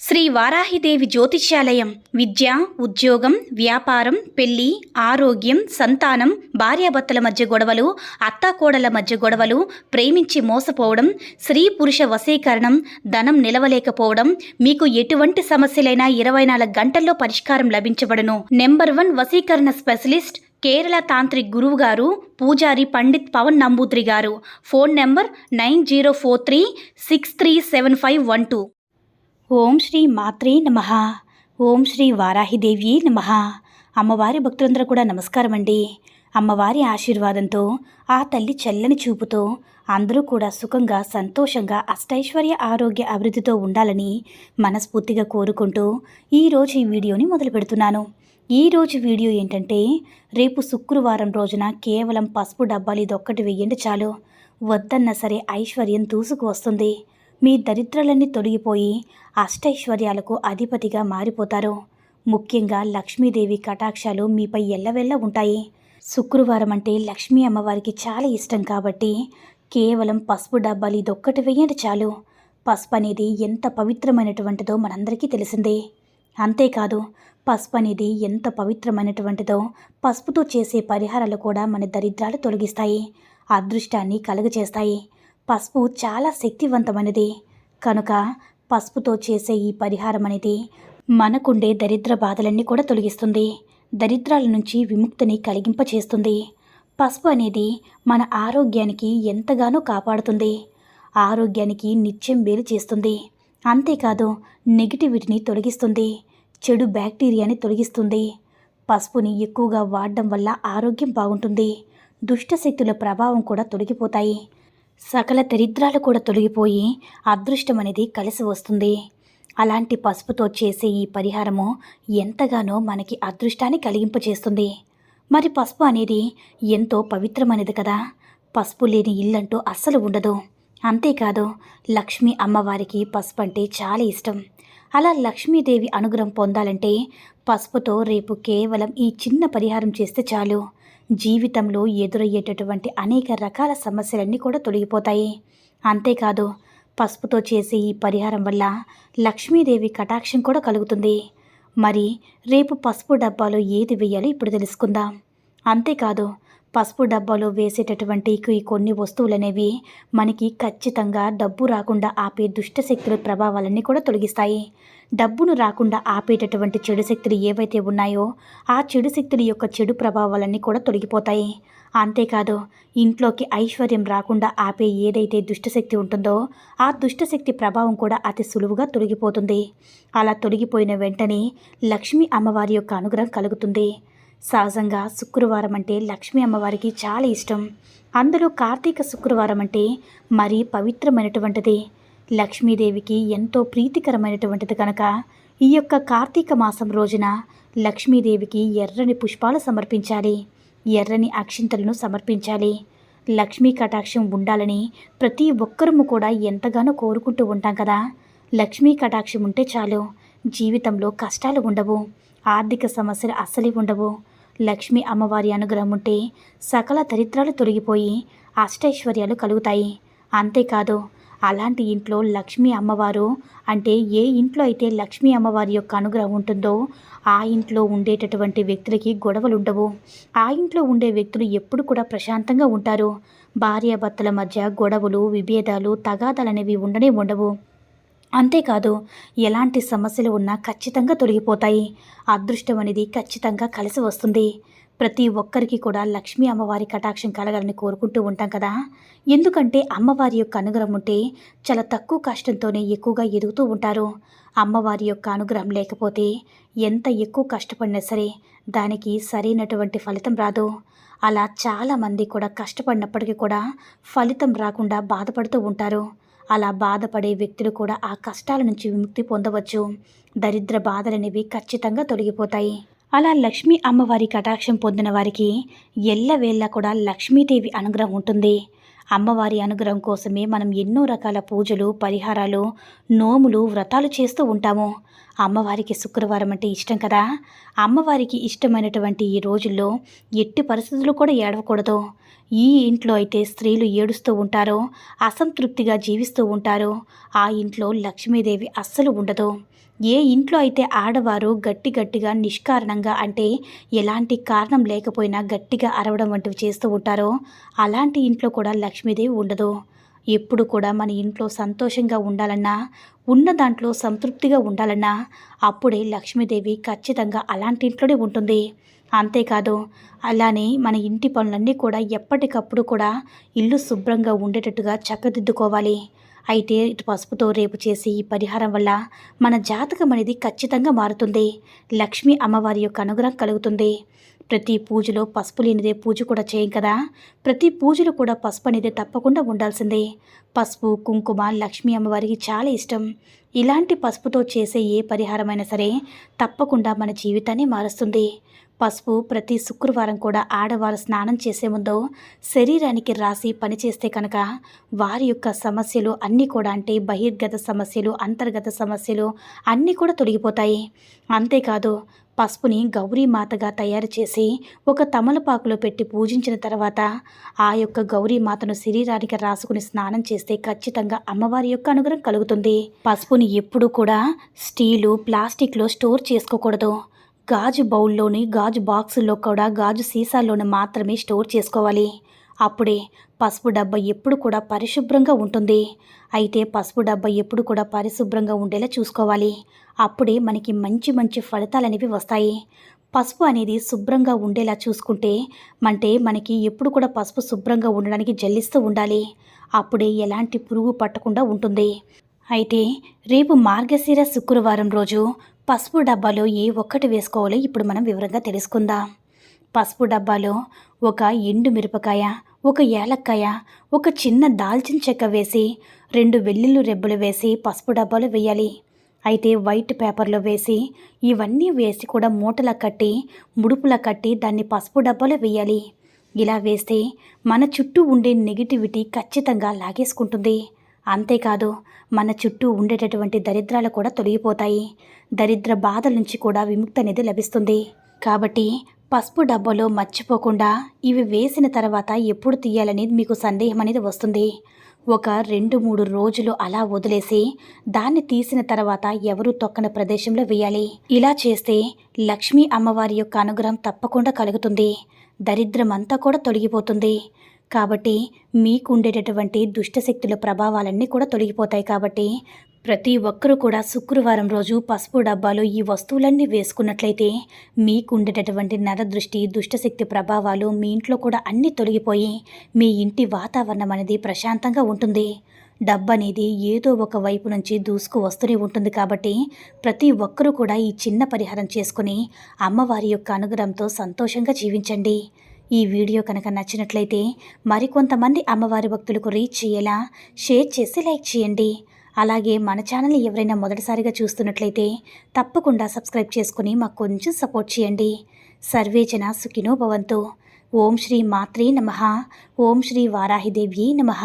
శ్రీ వారాహిదేవి జ్యోతిష్యాలయం విద్య, ఉద్యోగం, వ్యాపారం, పెళ్లి, ఆరోగ్యం, సంతానం, భార్యాభర్తల మధ్య గొడవలు, అత్తాకోడల మధ్య గొడవలు, ప్రేమించి మోసపోవడం, స్త్రీ పురుష వశీకరణం, ధనం నిలవలేకపోవడం, మీకు ఎటువంటి సమస్యలైనా 24 గంటల్లో పరిష్కారం లభించబడును. నెంబర్ 1 వశీకరణ స్పెషలిస్ట్ కేరళ తాంత్రిక్ గురువు గారు పూజారి పండిత్ పవన్ నంబూద్రి గారు. Phone number 9043637512. ఓం శ్రీ మాత్రే నమః. ఓం శ్రీ వారాహిదేవి నమః. అమ్మవారి భక్తులందరూ కూడా నమస్కారం అండి. అమ్మవారి ఆశీర్వాదంతో, ఆ తల్లి చల్లని చూపుతో అందరూ కూడా సుఖంగా, సంతోషంగా, అష్టైశ్వర్య, ఆరోగ్య, అభివృద్ధితో ఉండాలని మనస్ఫూర్తిగా కోరుకుంటూ ఈరోజు ఈ వీడియోని మొదలు పెడుతున్నాను. ఈరోజు వీడియో ఏంటంటే, రేపు శుక్రవారం రోజున కేవలం పసుపు డబ్బాలు ఇదొక్కటి వెయ్యండి చాలు. వద్దన్నా సరే ఐశ్వర్యం దూసుకు వస్తుంది. మీ దరిద్రాలన్నీ తొలగిపోయి అష్టైశ్వర్యాలకు అధిపతిగా మారిపోతారు. ముఖ్యంగా లక్ష్మీదేవి కటాక్షాలు మీపై ఎల్లవెల్ల ఉంటాయి. శుక్రవారం అంటే లక్ష్మీ అమ్మవారికి చాలా ఇష్టం కాబట్టి కేవలం పసుపు డబ్బాలు ఇదొక్కటి వెయ్యండి చాలు. పసుపు అనేది ఎంత పవిత్రమైనటువంటిదో మనందరికీ తెలిసిందే. అంతేకాదు, పసుపు అనేది ఎంత పవిత్రమైనటువంటిదో పసుపుతో చేసే పరిహారాలు కూడా మన దరిద్రాలు తొలగిస్తాయి, అదృష్టాన్ని కలుగజేస్తాయి. పసుపు చాలా శక్తివంతమైనది కనుక పసుపుతో చేసే ఈ పరిహారం అనేది మనకుండే దరిద్ర బాధలన్నీ కూడా తొలగిస్తుంది, దరిద్రాల నుంచి విముక్తిని కలిగింపచేస్తుంది. పసుపు అనేది మన ఆరోగ్యానికి ఎంతగానో కాపాడుతుంది, ఆరోగ్యానికి నిత్యం మేలు చేస్తుంది. అంతేకాదు, నెగిటివిటీని తొలగిస్తుంది, చెడు బ్యాక్టీరియాని తొలగిస్తుంది. పసుపుని ఎక్కువగా వాడడం వల్ల ఆరోగ్యం బాగుంటుంది, దుష్టశక్తుల ప్రభావం కూడా తొలగిపోతాయి, సకల దరిద్రాలు కూడా తొలగిపోయి అదృష్టం అనేది కలిసి వస్తుంది. అలాంటి పసుపుతో చేసే ఈ పరిహారము ఎంతగానో మనకి అదృష్టాన్ని కలిగింపచేస్తుంది. మరి పసుపు అనేది ఎంతో పవిత్రమైనది కదా. పసుపు లేని ఇల్లంటూ అస్సలు ఉండదు. అంతేకాదు, లక్ష్మీ అమ్మవారికి పసుపు అంటే చాలా ఇష్టం. అలా లక్ష్మీదేవి అనుగ్రహం పొందాలంటే పసుపుతో రేపు కేవలం ఈ చిన్న పరిహారం చేస్తే చాలు. జీవితంలో ఎదురయ్యేటటువంటి అనేక రకాల సమస్యలన్నీ కూడా తొలగిపోతాయి. అంతేకాదు, పసుపుతో చేసే ఈ పరిహారం వల్ల లక్ష్మీదేవి కటాక్షం కూడా కలుగుతుంది. మరి రేపు పసుపు డబ్బాలో ఏది వేయాలో ఇప్పుడు తెలుసుకుందాం. అంతేకాదు, పసుపు డబ్బాలో వేసేటటువంటి కొన్ని వస్తువులనేవి మనకి ఖచ్చితంగా డబ్బు రాకుండా ఆపే దుష్టశక్తుల ప్రభావాలన్నీ కూడా తొలగిస్తాయి. డబ్బును రాకుండా ఆపేటటువంటి చెడు శక్తులు ఏవైతే ఉన్నాయో ఆ చెడు శక్తుల యొక్క చెడు ప్రభావాలన్నీ కూడా తొలగిపోతాయి. అంతేకాదు, ఇంట్లోకి ఐశ్వర్యం రాకుండా ఆపే ఏదైతే దుష్టశక్తి ఉంటుందో ఆ దుష్టశక్తి ప్రభావం కూడా అతి సులువుగా తొలగిపోతుంది. అలా తొలగిపోయిన వెంటనే లక్ష్మీ అమ్మవారి యొక్క అనుగ్రహం కలుగుతుంది. సహజంగా శుక్రవారం అంటే లక్ష్మీ అమ్మవారికి చాలా ఇష్టం. అందులో కార్తీక శుక్రవారం అంటే మరీ పవిత్రమైనటువంటిది, లక్ష్మీదేవికి ఎంతో ప్రీతికరమైనటువంటిది కనుక ఈ యొక్క కార్తీక మాసం రోజున లక్ష్మీదేవికి ఎర్రని పుష్పాలు సమర్పించాలి, ఎర్రని అక్షింతలను సమర్పించాలి. లక్ష్మీ కటాక్షం ఉండాలని ప్రతి ఒక్కరము కూడా ఎంతగానో కోరుకుంటూ ఉంటాం కదా. లక్ష్మీ కటాక్షం ఉంటే చాలు, జీవితంలో కష్టాలు ఉండవు, ఆర్థిక సమస్యలు అస్సలే ఉండవు. లక్ష్మీ అమ్మవారి అనుగ్రహం ఉంటే సకల దరిద్రాలు తొలగిపోయి అష్టైశ్వర్యాలు కలుగుతాయి. అంతేకాదు, అలాంటి ఇంట్లో లక్ష్మీ అమ్మవారు అంటే ఏ ఇంట్లో అయితే లక్ష్మీ అమ్మవారి యొక్క అనుగ్రహం ఉంటుందో ఆ ఇంట్లో ఉండేటటువంటి వ్యక్తులకి గొడవలు ఉండవు, ఆ ఇంట్లో ఉండే వ్యక్తులు ఎప్పుడు కూడా ప్రశాంతంగా ఉంటారు. భార్యాభర్తల మధ్య గొడవలు, విభేదాలు, తగాదాలు అనేవి ఉండవు. అంతేకాదు, ఎలాంటి సమస్యలు ఉన్నా ఖచ్చితంగా తొలగిపోతాయి, అదృష్టం అనేది ఖచ్చితంగా కలిసి వస్తుంది. ప్రతి ఒక్కరికి కూడా లక్ష్మీ అమ్మవారి కటాక్షం కలగాలని కోరుకుంటూ ఉంటాం కదా. ఎందుకంటే అమ్మవారి యొక్క అనుగ్రహం ఉంటే చాలా తక్కువ కష్టంతోనే ఎక్కువగా ఎదుగుతూ ఉంటారు. అమ్మవారి యొక్క అనుగ్రహం లేకపోతే ఎంత ఎక్కువ కష్టపడినా సరే దానికి సరైనటువంటి ఫలితం రాదు. అలా చాలామంది కూడా కష్టపడినప్పటికీ కూడా ఫలితం రాకుండా బాధపడుతూ ఉంటారు. అలా బాధపడే వ్యక్తులు కూడా ఆ కష్టాల నుంచి విముక్తి పొందవచ్చు. దరిద్ర బాధలనేవి ఖచ్చితంగా తొలగిపోతాయి. అలా లక్ష్మీ అమ్మవారి కటాక్షం పొందిన వారికి ఎల్లవేళలా కూడా లక్ష్మీదేవి అనుగ్రహం ఉంటుంది. అమ్మవారి అనుగ్రహం కోసమే మనం ఎన్నో రకాల పూజలు, పరిహారాలు, నోములు, వ్రతాలు చేస్తూ ఉంటాము. అమ్మవారికి శుక్రవారం అంటే ఇష్టం కదా. అమ్మవారికి ఇష్టమైనటువంటి ఈ రోజుల్లో ఎట్టి పరిస్థితులు కూడా ఏడవకూడదు. ఈ ఇంట్లో అయితే స్త్రీలు ఏడుస్తూ ఉంటారో, అసంతృప్తిగా జీవిస్తూ ఉంటారో, ఆ ఇంట్లో లక్ష్మీదేవి అస్సలు ఉండదు. ఏ ఇంట్లో అయితే ఆడవారు గట్టిగా నిష్కారణంగా, అంటే ఎలాంటి కారణం లేకపోయినా గట్టిగా అరవడం వంటివి చేస్తూ ఉంటారో, అలాంటి ఇంట్లో కూడా లక్ష్మీదేవి ఉండదు. ఎప్పుడు కూడా మన ఇంట్లో సంతోషంగా ఉండాలన్నా, ఉన్న దాంట్లో సంతృప్తిగా ఉండాలన్నా, అప్పుడే లక్ష్మీదేవి ఖచ్చితంగా అలాంటి ఇంట్లోనే ఉంటుంది. అంతేకాదు, అలానే మన ఇంటి పనులన్నీ కూడా ఎప్పటికప్పుడు కూడా ఇల్లు శుభ్రంగా ఉండేటట్టుగా చక్కదిద్దుకోవాలి. అయితే ఇటు పసుపుతో రేపు చేసి ఈ పరిహారం వల్ల మన జాతకం అనేది ఖచ్చితంగా మారుతుంది. లక్ష్మీ అమ్మవారి యొక్క అనుగ్రహం కలుగుతుంది. ప్రతి పూజలో పసుపు లేనిదే పూజ కూడా చేయం కదా. ప్రతి పూజలో కూడా పసుపు అనేది తప్పకుండా ఉండాల్సిందే. పసుపు, కుంకుమ లక్ష్మీ అమ్మవారికి చాలా ఇష్టం. ఇలాంటి పసుపుతో చేసే ఏ పరిహారమైనా సరే తప్పకుండా మన జీవితాన్ని మారుస్తుంది. పసుపు ప్రతి శుక్రవారం కూడా ఆడవారు స్నానం చేసే ముందు శరీరానికి రాసి పనిచేస్తే కనుక వారి యొక్క సమస్యలు అన్నీ కూడా, అంటే బహిర్గత సమస్యలు, అంతర్గత సమస్యలు అన్నీ కూడా తొలగిపోతాయి. అంతేకాదు, పసుపుని గౌరీమాతగా తయారు చేసి ఒక తమలపాకులో పెట్టి పూజించిన తర్వాత ఆ యొక్క గౌరీమాతను శరీరానికి రాసుకుని స్నానం చేస్తే ఖచ్చితంగా అమ్మవారి యొక్క అనుగ్రహం కలుగుతుంది. పసుపుని ఎప్పుడూ కూడా స్టీలు, ప్లాస్టిక్లో స్టోర్ చేసుకోకూడదు. గాజు బౌల్లోని, గాజు బాక్సుల్లో కూడా, గాజు సీసాల్లోని మాత్రమే స్టోర్ చేసుకోవాలి. అప్పుడే పసుపు డబ్బా ఎప్పుడు కూడా పరిశుభ్రంగా ఉంటుంది. అయితే పసుపు డబ్బా ఎప్పుడు కూడా పరిశుభ్రంగా ఉండేలా చూసుకోవాలి. అప్పుడే మనకి మంచి మంచి ఫలితాలు అనేవి వస్తాయి. పసుపు అనేది శుభ్రంగా ఉండేలా చూసుకుంటే, అంటే మనకి ఎప్పుడు కూడా పసుపు శుభ్రంగా ఉండడానికి జల్లిస్తూ ఉండాలి. అప్పుడే ఎలాంటి పురుగు పట్టకుండా ఉంటుంది. అయితే రేపు మార్గశిర శుక్రవారం రోజు పసుపు డబ్బాలో ఏ ఒక్కటి వేసుకోవాలో ఇప్పుడు మనం వివరంగా తెలుసుకుందాం. పసుపు డబ్బాలో ఒక ఎండు మిరపకాయ, ఒక ఏలక్కాయ, ఒక చిన్న దాల్చిన చెక్క వేసి 2 వెల్లుల్లి రెబ్బలు వేసి పసుపు డబ్బాలో వేయాలి. అయితే వైట్ పేపర్లో వేసి ఇవన్నీ వేసి కూడా మూటలా కట్టి, ముడుపులా కట్టి దాన్ని పసుపు డబ్బాలో వేయాలి. ఇలా వేస్తే మన చుట్టూ ఉండే నెగిటివిటీ ఖచ్చితంగా లాగేసుకుంటుంది. అంతేకాదు, మన చుట్టూ ఉండేటటువంటి దరిద్రాలు కూడా తొలగిపోతాయి. దరిద్ర బాధల నుంచి కూడా విముక్తి అనేది లభిస్తుంది. కాబట్టి పసుపు డబ్బాలో మర్చిపోకుండా ఇవి వేసిన తర్వాత ఎప్పుడు తీయాలనేది మీకు సందేహం అనేది వస్తుంది. ఒక 2-3 రోజులు అలా వదిలేసి దాన్ని తీసిన తర్వాత ఎవరూ తొక్కని ప్రదేశంలో వేయాలి. ఇలా చేస్తే లక్ష్మీ అమ్మవారి యొక్క అనుగ్రహం తప్పకుండా కలుగుతుంది. దరిద్రం అంతా కూడా తొలగిపోతుంది. కాబట్టి మీకు ఉండేటటువంటి దుష్టశక్తుల ప్రభావాలన్నీ కూడా తొలగిపోతాయి. కాబట్టి ప్రతి ఒక్కరూ కూడా శుక్రవారం రోజు పసుపు డబ్బాలో ఈ వస్తువులన్నీ వేసుకున్నట్లయితే మీకు ఉండేటటువంటి నరదృష్టి, దుష్టశక్తి ప్రభావాలు మీ ఇంట్లో కూడా అన్నీ తొలగిపోయి మీ ఇంటి వాతావరణం అనేది ప్రశాంతంగా ఉంటుంది. డబ్బు అనేది ఏదో ఒక వైపు నుంచి దూసుకు వస్తూనే ఉంటుంది. కాబట్టి ప్రతి ఒక్కరూ కూడా ఈ చిన్న పరిహారం చేసుకుని అమ్మవారి యొక్క అనుగ్రహంతో సంతోషంగా జీవించండి. ఈ వీడియో కనుక నచ్చినట్లయితే మరికొంతమంది అమ్మవారి భక్తులకు రీచ్ చేయేలా షేర్ చేసి లైక్ చేయండి. అలాగే మన ఛానల్ని ఎవరైనా మొదటిసారిగా చూస్తున్నట్లయితే తప్పకుండా సబ్స్క్రైబ్ చేసుకుని మాకు కొంచెం సపోర్ట్ చేయండి. సర్వే జన సుఖినో భవంతు. ఓం శ్రీ మాత్రే నమః. ఓం శ్రీ వారాహిదేవ్యై నమః.